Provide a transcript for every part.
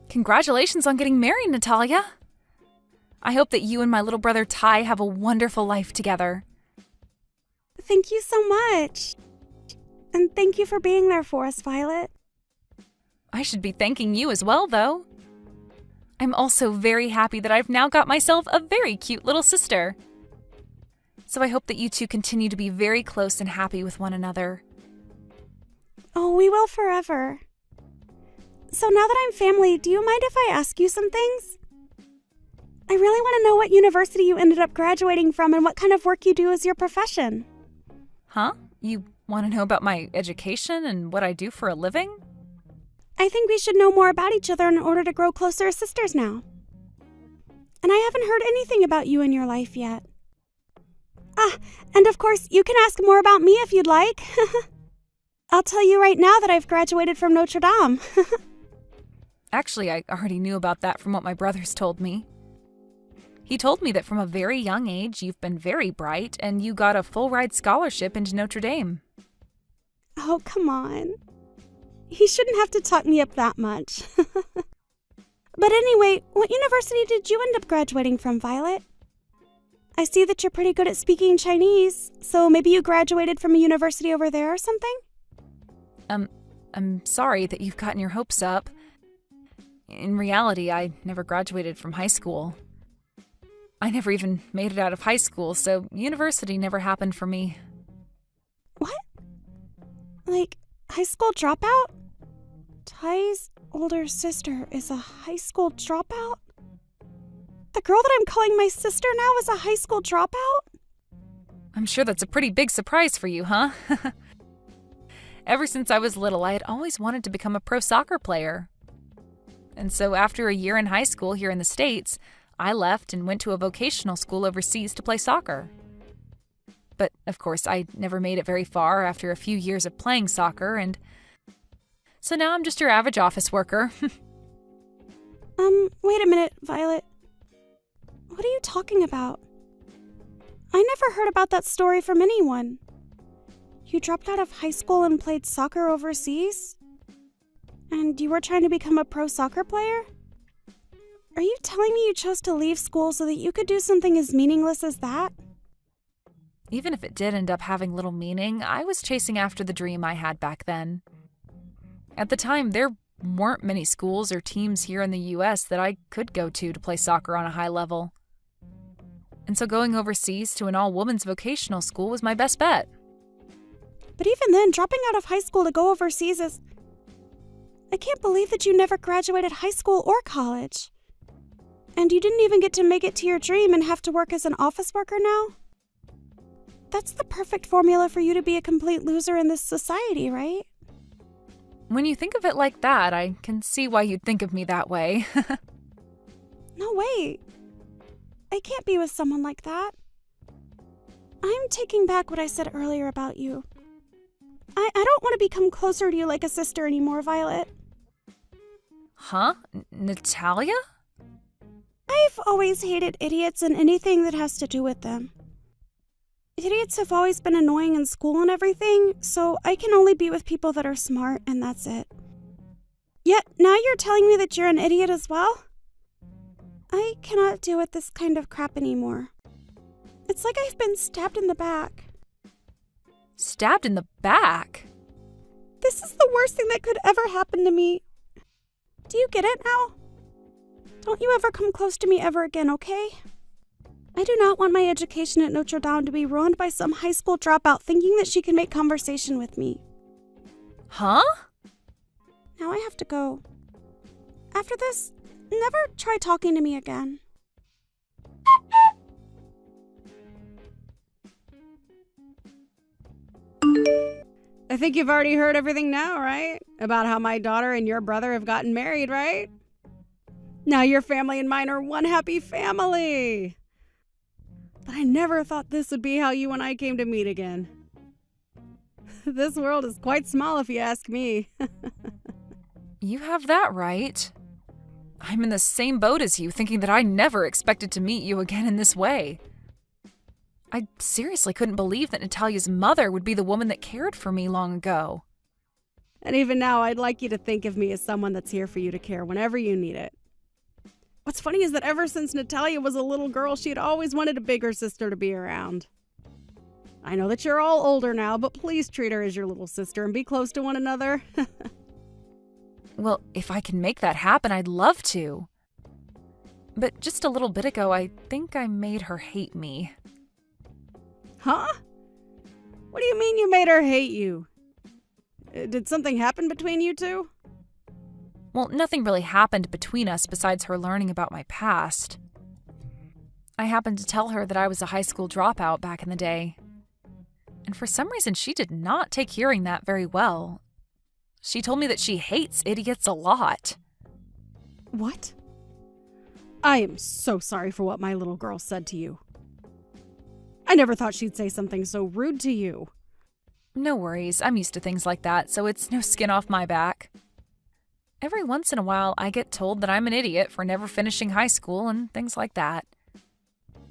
Congratulations on getting married, Natalia. I hope that you and my little brother Ty have a wonderful life together. Thank you so much. And thank you for being there for us, Violet. I should be thanking you as well, though. I'm also very happy that I've now got myself a very cute little sister. So I hope that you two continue to be very close and happy with one another. Oh, we will forever. So now that I'm family, do you mind if I ask you some things? I really want to know what university you ended up graduating from and what kind of work you do as your profession. Huh? You want to know about my education and what I do for a living? I think we should know more about each other in order to grow closer as sisters now. And I haven't heard anything about you in your life yet. And of course, you can ask more about me if you'd like. I'll tell you right now that I've graduated from Notre Dame. Actually, I already knew about that from what my brothers told me. He told me that from a very young age, you've been very bright and you got a full-ride scholarship into Notre Dame. Oh, come on. He shouldn't have to talk me up that much. But anyway, what university did you end up graduating from, Violet? I see that you're pretty good at speaking Chinese, so maybe you graduated from a university over there or something? I'm sorry that you've gotten your hopes up. In reality, I never graduated from high school. I never even made it out of high school, so university never happened for me. What? Like, high school dropout? Ty's older sister is a high school dropout? The girl that I'm calling my sister now is a high school dropout? I'm sure that's a pretty big surprise for you, huh? Ever since I was little, I had always wanted to become a pro soccer player. And so after a year in high school here in the States, I left and went to a vocational school overseas to play soccer. But, of course, I never made it very far after a few years of playing soccer, and so now I'm just your average office worker. Wait a minute, Violet. What are you talking about? I never heard about that story from anyone. You dropped out of high school and played soccer overseas? And you were trying to become a pro soccer player? Are you telling me you chose to leave school so that you could do something as meaningless as that? Even if it did end up having little meaning, I was chasing after the dream I had back then. At the time, there weren't many schools or teams here in the US that I could go to play soccer on a high level. And so going overseas to an all-women's vocational school was my best bet. But even then, dropping out of high school to go overseas is... I can't believe that you never graduated high school or college. And you didn't even get to make it to your dream and have to work as an office worker now? That's the perfect formula for you to be a complete loser in this society, right? When you think of it like that, I can see why you'd think of me that way. No, wait. I can't be with someone like that. I'm taking back what I said earlier about you. I don't want to become closer to you like a sister anymore, Violet. Huh? Natalia? I've always hated idiots and anything that has to do with them. Idiots have always been annoying in school and everything, so I can only be with people that are smart, and that's it. Yet, now you're telling me that you're an idiot as well? I cannot deal with this kind of crap anymore. It's like I've been stabbed in the back. Stabbed in the back? This is the worst thing that could ever happen to me. Do you get it now? Don't you ever come close to me ever again, okay? I do not want my education at Notre Dame to be ruined by some high school dropout thinking that she can make conversation with me. Huh? Now I have to go. After this, never try talking to me again. I think you've already heard everything now, right? About how my daughter and your brother have gotten married, right? Now your family and mine are one happy family. But I never thought this would be how you and I came to meet again. This world is quite small if you ask me. You have that right. I'm in the same boat as you, thinking that I never expected to meet you again in this way. I seriously couldn't believe that Natalia's mother would be the woman that cared for me long ago. And even now, I'd like you to think of me as someone that's here for you to care whenever you need it. What's funny is that ever since Natalia was a little girl, she had always wanted a bigger sister to be around. I know that you're all older now, but please treat her as your little sister and be close to one another. Well, if I can make that happen, I'd love to. But just a little bit ago, I think I made her hate me. Huh? What do you mean you made her hate you? Did something happen between you two? Well, nothing really happened between us besides her learning about my past. I happened to tell her that I was a high school dropout back in the day. And for some reason, she did not take hearing that very well. She told me that she hates idiots a lot. What? I am so sorry for what my little girl said to you. I never thought she'd say something so rude to you. No worries, I'm used to things like that, so it's no skin off my back. Every once in a while, I get told that I'm an idiot for never finishing high school and things like that.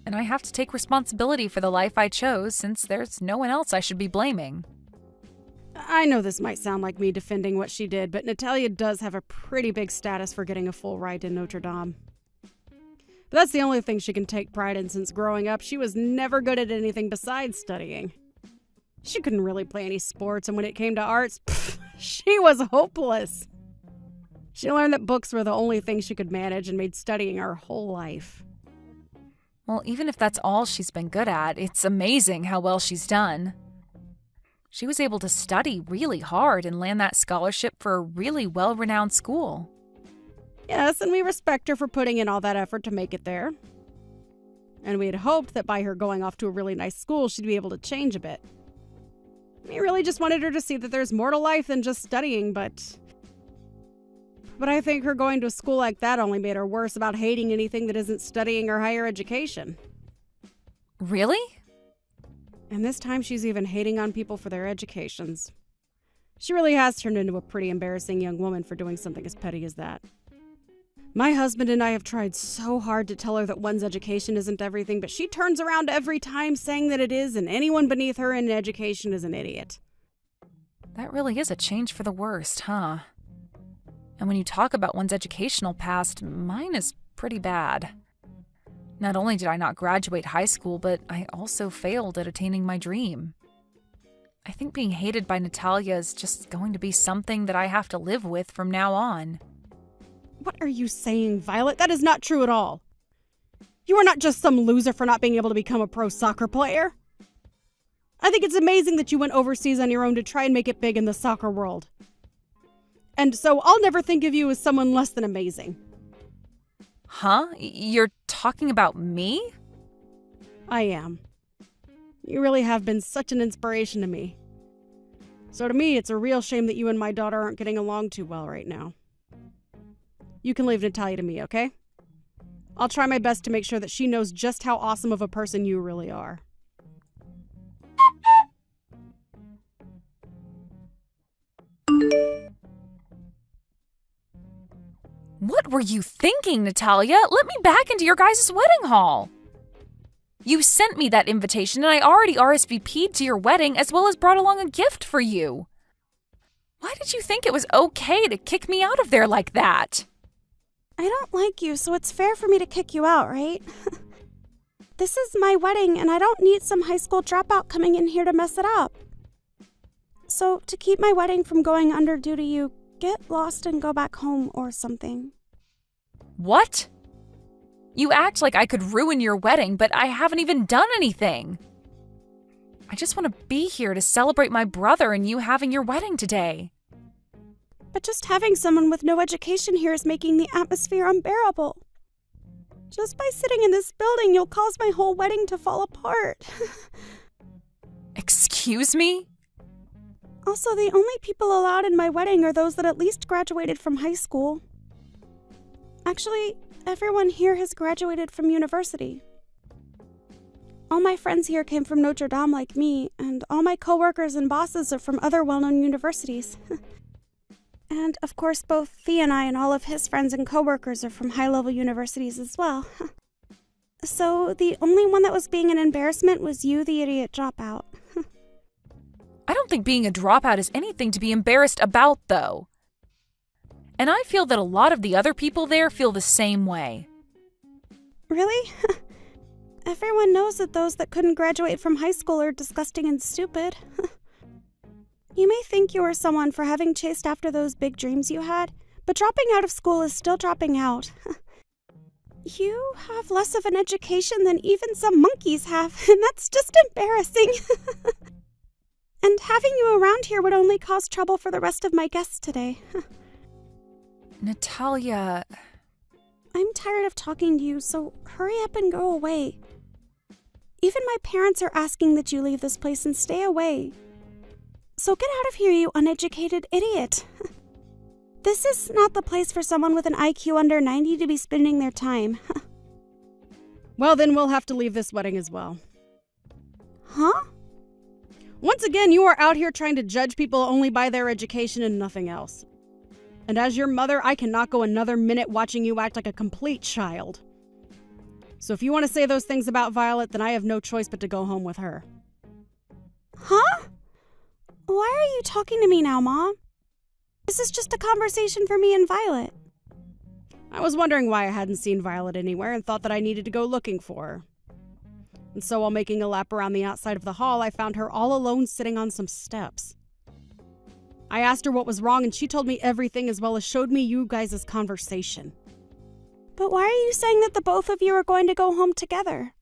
And I have to take responsibility for the life I chose since there's no one else I should be blaming. I know this might sound like me defending what she did, but Natalia does have a pretty big status for getting a full ride to Notre Dame. But that's the only thing she can take pride in since growing up. She was never good at anything besides studying. She couldn't really play any sports, and when it came to arts, she was hopeless. She learned that books were the only thing she could manage and made studying her whole life. Well, even if that's all she's been good at, it's amazing how well she's done. She was able to study really hard and land that scholarship for a really well-renowned school. Yes, and we respect her for putting in all that effort to make it there. And we had hoped that by her going off to a really nice school, she'd be able to change a bit. We really just wanted her to see that there's more to life than just studying, but I think her going to a school like that only made her worse about hating anything that isn't studying or higher education. Really? And this time she's even hating on people for their educations. She really has turned into a pretty embarrassing young woman for doing something as petty as that. My husband and I have tried so hard to tell her that one's education isn't everything, but she turns around every time saying that it is, and anyone beneath her in education is an idiot. That really is a change for the worst, huh? And when you talk about one's educational past, mine is pretty bad. Not only did I not graduate high school, but I also failed at attaining my dream. I think being hated by Natalia is just going to be something that I have to live with from now on. What are you saying, Violet? That is not true at all. You are not just some loser for not being able to become a pro soccer player. I think it's amazing that you went overseas on your own to try and make it big in the soccer world. And so I'll never think of you as someone less than amazing. Huh? You're talking about me? I am. You really have been such an inspiration to me. So to me, it's a real shame that you and my daughter aren't getting along too well right now. You can leave Natalia to me, okay? I'll try my best to make sure that she knows just how awesome of a person you really are. What were you thinking, Natalia? Let me back into your guys' wedding hall. You sent me that invitation and I already RSVP'd to your wedding as well as brought along a gift for you. Why did you think it was okay to kick me out of there like that? I don't like you, so it's fair for me to kick you out, right? This is my wedding, and I don't need some high school dropout coming in here to mess it up. So, to keep my wedding from going under due to you, get lost and go back home or something. What? You act like I could ruin your wedding, but I haven't even done anything. I just want to be here to celebrate my brother and you having your wedding today. But just having someone with no education here is making the atmosphere unbearable. Just by sitting in this building, you'll cause my whole wedding to fall apart. Excuse me? Also, the only people allowed in my wedding are those that at least graduated from high school. Actually, everyone here has graduated from university. All my friends here came from Notre Dame like me, and all my coworkers and bosses are from other well-known universities. And, of course, both Thea and I and all of his friends and coworkers are from high-level universities as well. So, the only one that was being an embarrassment was you, the idiot dropout. I don't think being a dropout is anything to be embarrassed about, though. And I feel that a lot of the other people there feel the same way. Really? Everyone knows that those that couldn't graduate from high school are disgusting and stupid. You may think you are someone for having chased after those big dreams you had, but dropping out of school is still dropping out. You have less of an education than even some monkeys have, and that's just embarrassing. And having you around here would only cause trouble for the rest of my guests today. Natalia... I'm tired of talking to you, so hurry up and go away. Even my parents are asking that you leave this place and stay away. So get out of here, you uneducated idiot. This is not the place for someone with an IQ under 90 to be spending their time. Well, then we'll have to leave this wedding as well. Huh? Once again, you are out here trying to judge people only by their education and nothing else. And as your mother, I cannot go another minute watching you act like a complete child. So if you want to say those things about Violet, then I have no choice but to go home with her. Huh? Why are you talking to me now, Mom? This is just a conversation for me and Violet. I was wondering why I hadn't seen Violet anywhere and thought that I needed to go looking for her. And so while making a lap around the outside of the hall, I found her all alone sitting on some steps. I asked her what was wrong, and she told me everything as well as showed me you guys' conversation. But why are you saying that the both of you are going to go home together?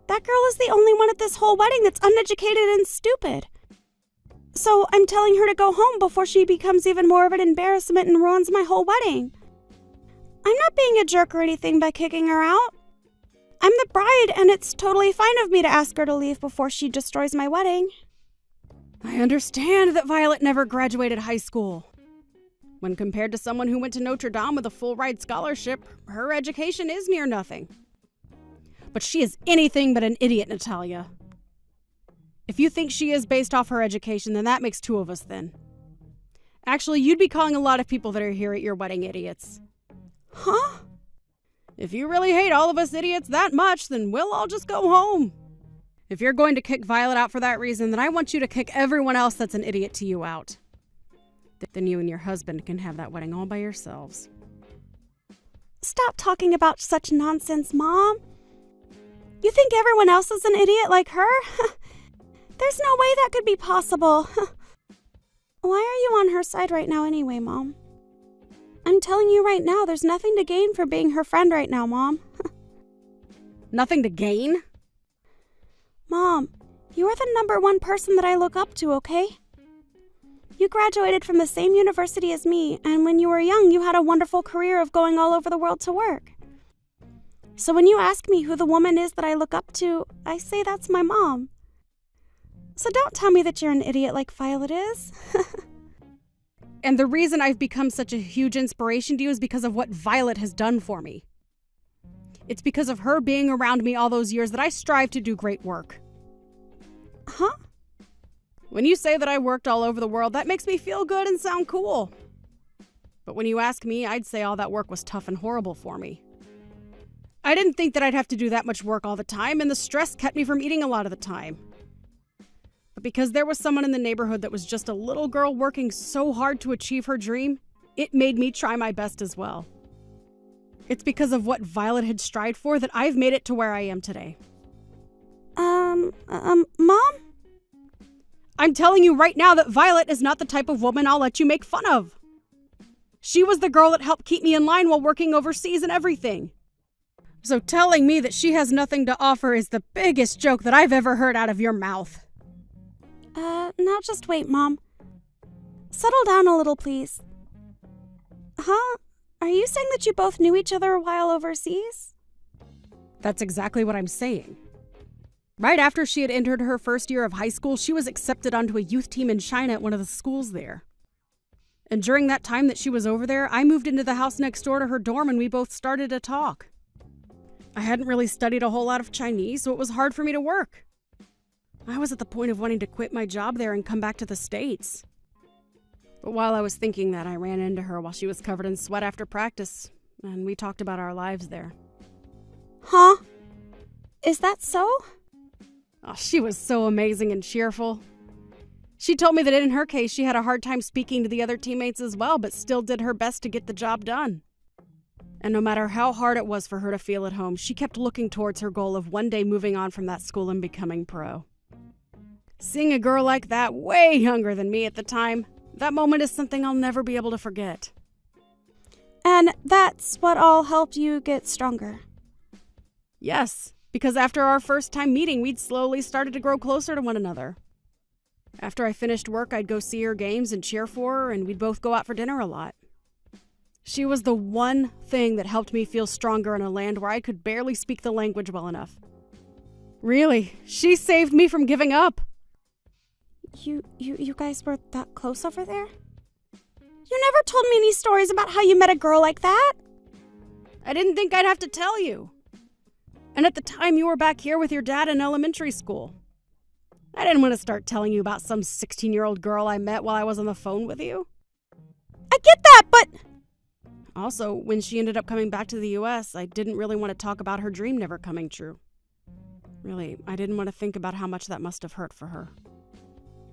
That girl is the only one at this whole wedding that's uneducated and stupid. So I'm telling her to go home before she becomes even more of an embarrassment and ruins my whole wedding. I'm not being a jerk or anything by kicking her out. I'm the bride, and it's totally fine of me to ask her to leave before she destroys my wedding. I understand that Violet never graduated high school. When compared to someone who went to Notre Dame with a full-ride scholarship, her education is near nothing. But she is anything but an idiot, Natalia. If you think she is based off her education, then that makes two of us then. Actually, you'd be calling a lot of people that are here at your wedding idiots. Huh? If you really hate all of us idiots that much, then we'll all just go home. If you're going to kick Violet out for that reason, then I want you to kick everyone else that's an idiot to you out. Then you and your husband can have that wedding all by yourselves. Stop talking about such nonsense, Mom. You think everyone else is an idiot like her? There's no way that could be possible. Why are you on her side right now anyway, Mom? I'm telling you right now, there's nothing to gain for being her friend right now, Mom. Nothing to gain? Mom, you are the number one person that I look up to, okay? You graduated from the same university as me, and when you were young, you had a wonderful career of going all over the world to work. So when you ask me who the woman is that I look up to, I say that's my mom. So don't tell me that you're an idiot like Violet is. And the reason I've become such a huge inspiration to you is because of what Violet has done for me. It's because of her being around me all those years that I strive to do great work. Huh? When you say that I worked all over the world, that makes me feel good and sound cool. But when you ask me, I'd say all that work was tough and horrible for me. I didn't think that I'd have to do that much work all the time, and the stress kept me from eating a lot of the time. But because there was someone in the neighborhood that was just a little girl working so hard to achieve her dream, it made me try my best as well. It's because of what Violet had strived for that I've made it to where I am today. Mom? I'm telling you right now that Violet is not the type of woman I'll let you make fun of. She was the girl that helped keep me in line while working overseas and everything. So telling me that she has nothing to offer is the biggest joke that I've ever heard out of your mouth. Now just wait, Mom. Settle down a little, please. Huh? Are you saying that you both knew each other while overseas? That's exactly what I'm saying. Right after she had entered her first year of high school, she was accepted onto a youth team in China at one of the schools there. And during that time that she was over there, I moved into the house next door to her dorm and we both started to talk. I hadn't really studied a whole lot of Chinese, so it was hard for me to work. I was at the point of wanting to quit my job there and come back to the States. But while I was thinking that, I ran into her while she was covered in sweat after practice, and we talked about our lives there. Huh? Is that so? Oh, she was so amazing and cheerful. She told me that in her case, she had a hard time speaking to the other teammates as well, but still did her best to get the job done. And no matter how hard it was for her to feel at home, she kept looking towards her goal of one day moving on from that school and becoming pro. Seeing a girl like that, way younger than me at the time, that moment is something I'll never be able to forget. And that's what all helped you get stronger. Yes, because after our first time meeting, we'd slowly started to grow closer to one another. After I finished work, I'd go see her games and cheer for her, and we'd both go out for dinner a lot. She was the one thing that helped me feel stronger in a land where I could barely speak the language well enough. Really, she saved me from giving up. You guys were that close over there? You never told me any stories about how you met a girl like that. I didn't think I'd have to tell you. And at the time, you were back here with your dad in elementary school. I didn't want to start telling you about some 16-year-old girl I met while I was on the phone with you. I get that, but... Also, when she ended up coming back to the US, I didn't really want to talk about her dream never coming true. Really, I didn't want to think about how much that must have hurt for her.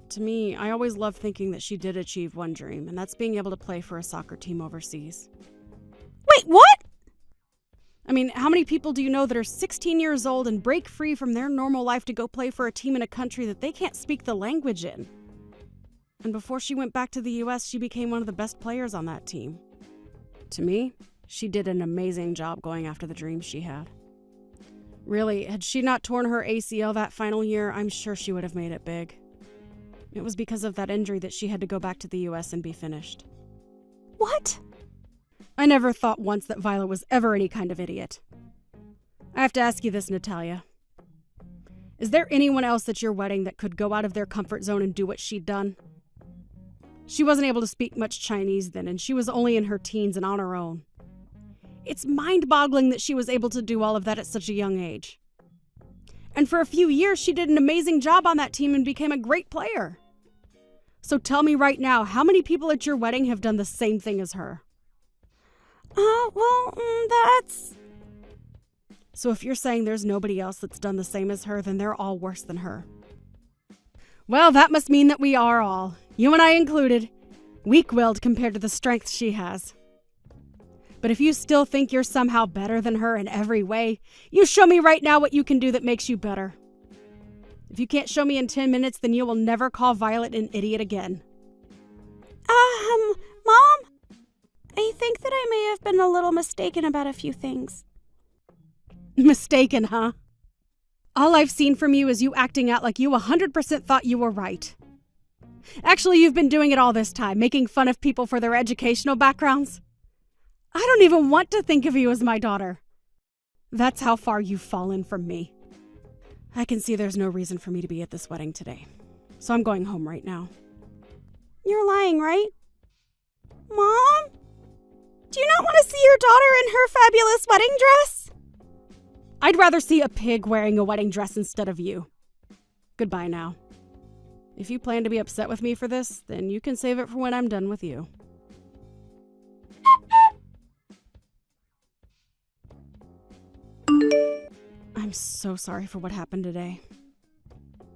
To me, I always loved thinking that she did achieve one dream, and that's being able to play for a soccer team overseas. Wait, what? I mean, how many people do you know that are 16 years old and break free from their normal life to go play for a team in a country that they can't speak the language in? And before she went back to the US, she became one of the best players on that team. To me, she did an amazing job going after the dreams she had. Really, had she not torn her ACL that final year, I'm sure she would have made it big. It was because of that injury that she had to go back to the US and be finished. What? I never thought once that Violet was ever any kind of idiot. I have to ask you this, Natalia. Is there anyone else at your wedding that could go out of their comfort zone and do what she'd done? She wasn't able to speak much Chinese then, and she was only in her teens and on her own. It's mind-boggling that she was able to do all of that at such a young age. And for a few years, she did an amazing job on that team and became a great player. So tell me right now, how many people at your wedding have done the same thing as her? That's... So if you're saying there's nobody else that's done the same as her, then they're all worse than her. Well, that must mean that we are all, you and I included, weak-willed compared to the strength she has. But if you still think you're somehow better than her in every way, you show me right now what you can do that makes you better. If you can't show me in 10 minutes, then you will never call Violet an idiot again. Mom? I think that I may have been a little mistaken about a few things. Mistaken, huh? All I've seen from you is you acting out like you 100% thought you were right. Actually, you've been doing it all this time, making fun of people for their educational backgrounds. I don't even want to think of you as my daughter. That's how far you've fallen from me. I can see there's no reason for me to be at this wedding today, so I'm going home right now. You're lying, right? Mom? Do you not want to see your daughter in her fabulous wedding dress? I'd rather see a pig wearing a wedding dress instead of you. Goodbye now. If you plan to be upset with me for this, then you can save it for when I'm done with you. I'm so sorry for what happened today.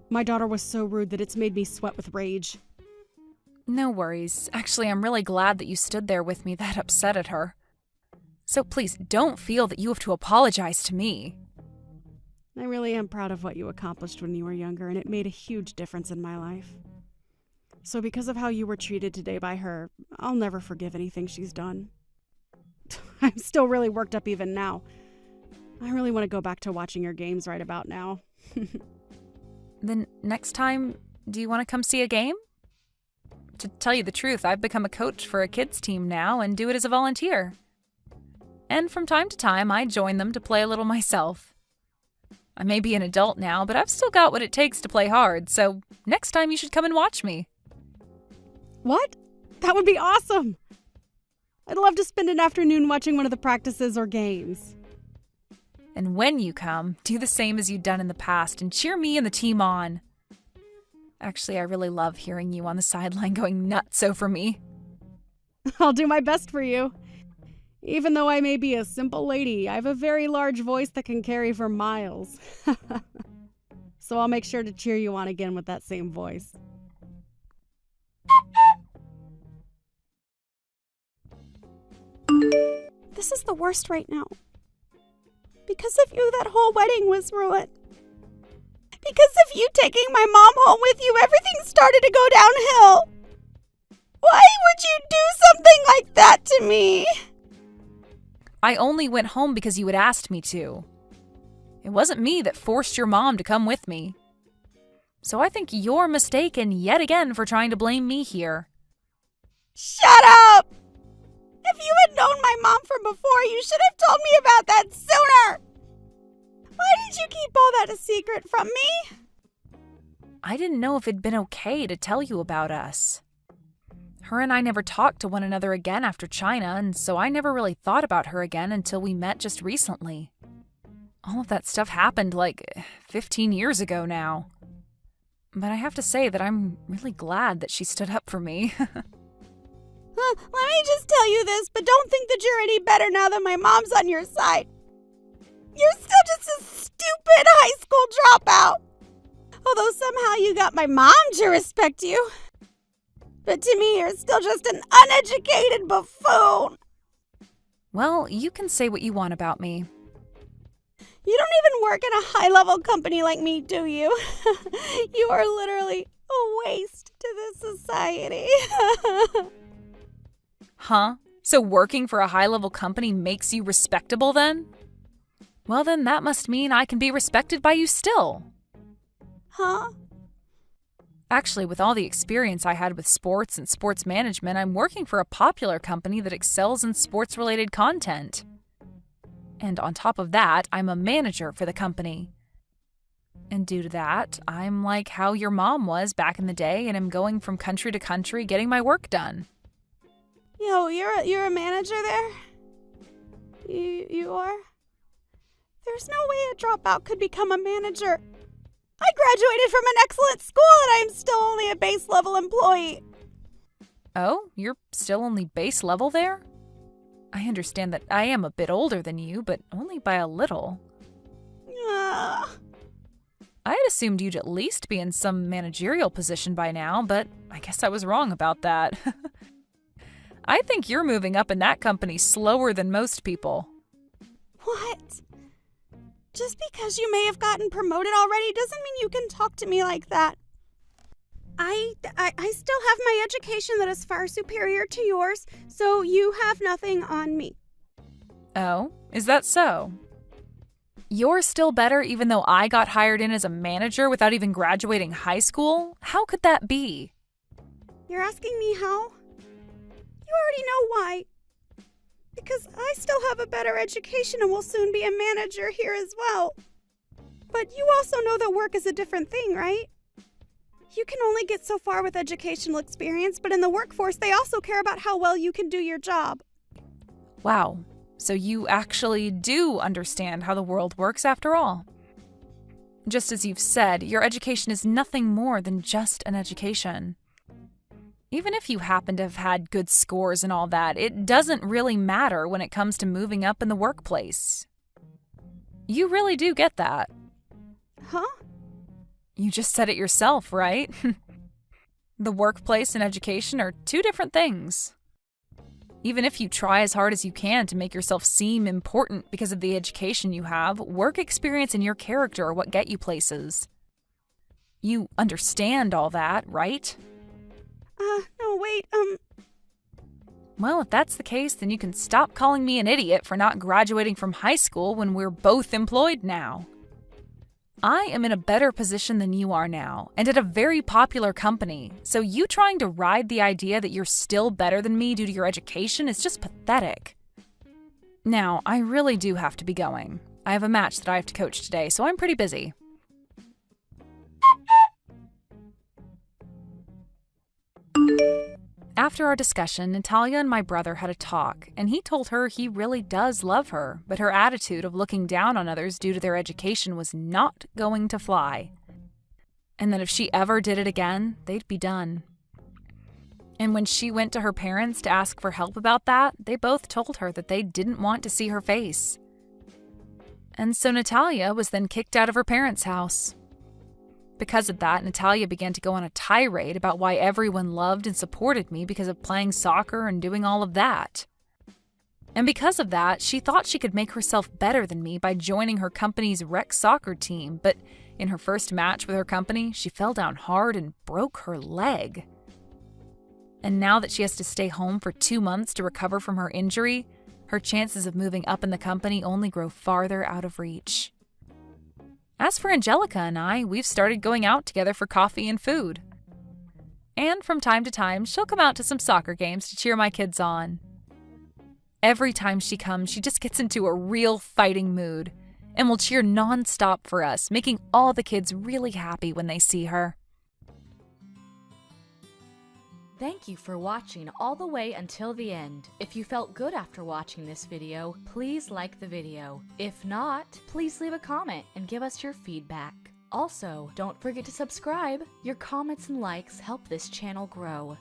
My daughter was so rude that it's made me sweat with rage. No worries. Actually, I'm really glad that you stood there with me that upset at her. So please, don't feel that you have to apologize to me. I really am proud of what you accomplished when you were younger, and it made a huge difference in my life. So because of how you were treated today by her, I'll never forgive anything she's done. I'm still really worked up even now. I really want to go back to watching your games right about now. Then next time, do you want to come see a game? To tell you the truth, I've become a coach for a kids team now and do it as a volunteer. And from time to time, I join them to play a little myself. I may be an adult now, but I've still got what it takes to play hard, so next time you should come and watch me. What? That would be awesome! I'd love to spend an afternoon watching one of the practices or games. And when you come, do the same as you've done in the past and cheer me and the team on. Actually, I really love hearing you on the sideline going nuts over me. I'll do my best for you. Even though I may be a simple lady, I have a very large voice that can carry for miles. So I'll make sure to cheer you on again with that same voice. This is the worst right now. Because of you, that whole wedding was ruined. Because of you taking my mom home with you, everything started to go downhill. Why would you do something like that to me? I only went home because you had asked me to. It wasn't me that forced your mom to come with me. So I think you're mistaken yet again for trying to blame me here. Shut up! If you had known my mom from before, you should have told me about that sooner! Why did you keep all that a secret from me? I didn't know if it'd been okay to tell you about us. Her and I never talked to one another again after China, and so I never really thought about her again until we met just recently. All of that stuff happened like 15 years ago now. But I have to say that I'm really glad that she stood up for me. Let me just tell you this, but don't think that you're any better now that my mom's on your side. You're still just a stupid high school dropout. Although somehow you got my mom to respect you. But to me, you're still just an uneducated buffoon. Well, you can say what you want about me. You don't even work in a high-level company like me, do you? You are literally a waste to this society. Huh? So working for a high-level company makes you respectable then? Well then that must mean I can be respected by you still. Huh? Actually, with all the experience I had with sports and sports management, I'm working for a popular company that excels in sports-related content. And on top of that, I'm a manager for the company. And due to that, I'm like how your mom was back in the day, and I'm going from country to country getting my work done. Yo, you're a manager there? You are? There's no way a dropout could become a manager. I graduated from an excellent school and I'm still only a base level employee. Oh, you're still only base level there? I understand that I am a bit older than you, but only by a little. I had assumed you'd at least be in some managerial position by now, but I guess I was wrong about that. I think you're moving up in that company slower than most people. What? Just because you may have gotten promoted already doesn't mean you can talk to me like that. I still have my education that is far superior to yours, so you have nothing on me. Oh, is that so? You're still better even though I got hired in as a manager without even graduating high school? How could that be? You're asking me how? You already know why. Because I still have a better education and will soon be a manager here as well. But you also know that work is a different thing, right? You can only get so far with educational experience, but in the workforce, they also care about how well you can do your job. Wow, so you actually do understand how the world works after all. Just as you've said, your education is nothing more than just an education. Even if you happen to have had good scores and all that, it doesn't really matter when it comes to moving up in the workplace. You really do get that. Huh? You just said it yourself, right? The workplace and education are two different things. Even if you try as hard as you can to make yourself seem important because of the education you have, work experience and your character are what get you places. You understand all that, right? No, wait, Well, if that's the case, then you can stop calling me an idiot for not graduating from high school when we're both employed now. I am in a better position than you are now, and at a very popular company, so you trying to ride the idea that you're still better than me due to your education is just pathetic. Now, I really do have to be going. I have a match that I have to coach today, so I'm pretty busy. After our discussion, Natalia and my brother had a talk, and he told her he really does love her, but her attitude of looking down on others due to their education was not going to fly. And that if she ever did it again, they'd be done. And when she went to her parents to ask for help about that, they both told her that they didn't want to see her face. And so Natalia was then kicked out of her parents' house. Because of that, Natalia began to go on a tirade about why everyone loved and supported me because of playing soccer and doing all of that. And because of that, she thought she could make herself better than me by joining her company's rec soccer team, but in her first match with her company, she fell down hard and broke her leg. And now that she has to stay home for 2 months to recover from her injury, her chances of moving up in the company only grow farther out of reach. As for Angelica and I, we've started going out together for coffee and food. And from time to time, she'll come out to some soccer games to cheer my kids on. Every time she comes, she just gets into a real fighting mood and will cheer non-stop for us, making all the kids really happy when they see her. Thank you for watching all the way until the end. If you felt good after watching this video, please like the video. If not, please leave a comment and give us your feedback. Also, don't forget to subscribe. Your comments and likes help this channel grow.